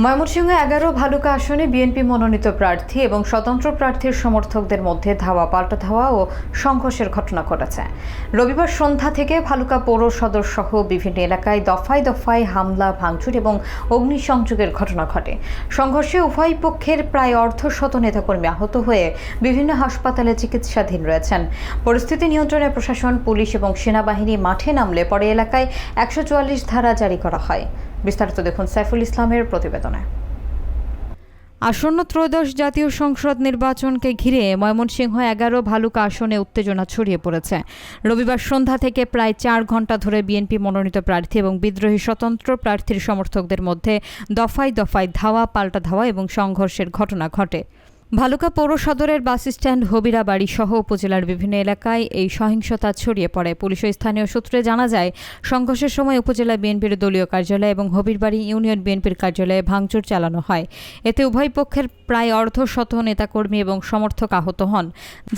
ময়মনসিংহে ১১ ভালুকা আসনে বিএনপি মনোনীত প্রার্থী এবং স্বতন্ত্র প্রার্থীর সমর্থকদের মধ্যে ধাওয়া পাল্টা ধাওয়া ও সংঘর্ষের ঘটনা ঘটেছে। রবিবার সন্ধ্যা থেকে ভালুকা পৌর সদর সহ বিভিন্ন এলাকায় দফায় দফায় হামলা, ভাঙচুর এবং অগ্নিসংযোগের ঘটনা ঘটে। সংঘর্ষে উভয় পক্ষের প্রায় অর্ধশত নেতাকর্মী আহত হয়ে বিভিন্ন হাসপাতালে চিকিৎসাধীন রয়েছেন। পরিস্থিতি নিয়ন্ত্রণে প্রশাসন, পুলিশ এবং সেনাবাহিনী মাঠে নামলে পরে এলাকায় ১৪৪ ধারা জারি করা হয়। বিস্তারিত দেখুন সাইফুল ইসলামের প্রতিবেদনে। আসন্ন ত্রয়োদশ জাতীয় সংসদ নির্বাচনকে ঘিরে ময়মনসিংহ ১১ ভালুকা আসনে উত্তেজনা ছড়িয়ে পড়েছে। রবিবার সন্ধ্যা থেকে প্রায় ৪ ঘণ্টা ধরে বিএনপি মনোনীত প্রার্থী এবং বিদ্রোহী স্বতন্ত্র প্রার্থীর সমর্থকদের মধ্যে দফায় দফায় ধাওয়া পাল্টা ধাওয়া এবং সংঘর্ষের ঘটনা ঘটে। ভালুকা পৌর সদরের বাস স্ট্যান্ড, হবিরা বাড়ি সহ উপজেলার বিভিন্ন এলাকায় এই সহিংসতা ছড়িয়ে পড়ে। পুলিশ ও স্থানীয় সূত্রে জানা যায়, সংঘর্ষের সময় উপজেলা বিএনপির দলীয় কার্যালয় এবং হবিরবাড়ি ইউনিয়ন বিএনপির কার্যালয়ে ভাঙচুর চালানো হয়। এতে উভয় পক্ষের প্রায় অর্ধশত নেতাকর্মী এবং সমর্থক আহত হন,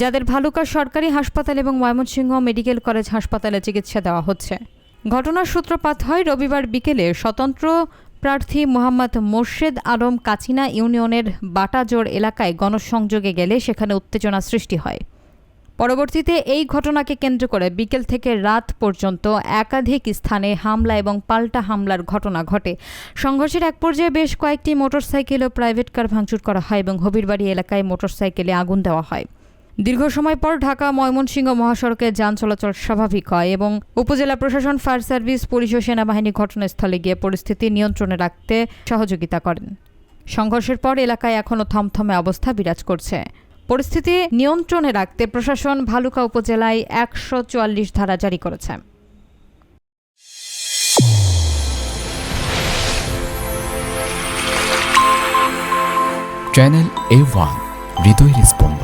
যাদের ভালুকা সরকারি হাসপাতাল এবং ময়মনসিংহ মেডিকেল কলেজ হাসপাতালে চিকিৎসা দেওয়া হচ্ছে। ঘটনার সূত্রপাত হয় রবিবার বিকেলে স্বতন্ত্র প্রার্থী মোহাম্মদ মোর্শেদ আলম কাচিনা ইউনিয়নের বাটাজোড় এলাকায় গণসংযোগে গেলে সেখানে উত্তেজনা সৃষ্টি হয়। পরবর্তীতে এই ঘটনাকে কেন্দ্র করে বিকেল থেকে রাত পর্যন্ত একাধিক স্থানে হামলা এবং পাল্টা হামলার ঘটনা ঘটে। সংঘর্ষের এক পর্যায়ে বেশ কয়েকটি মোটরসাইকেল ও প্রাইভেট কার ভাঙচুর করা হয় এবং হবিরবাড়ি এলাকায় মোটরসাইকেলে আগুন দেওয়া হয়। দীর্ঘ সময় পর ঢাকা ময়মনসিংহ মহাসড়কে যান চলাচল স্বাভাবিক হয় এবং উপজেলা প্রশাসন, ফায়ার সার্ভিস, পুলিশ ও সেনাবাহিনী ঘটনাস্থলে গিয়ে পরিস্থিতি নিয়ন্ত্রণে রাখতে সহযোগিতা করেন। সংঘর্ষের পর এলাকায় এখনও থমথমে অবস্থা বিরাজ করছে। পরিস্থিতি নিয়ন্ত্রণে রাখতে প্রশাসন ভালুকা উপজেলায় ১৪৪ ধারা জারি করেছে। চ্যানেল A1 হৃদয় স্পন্দন।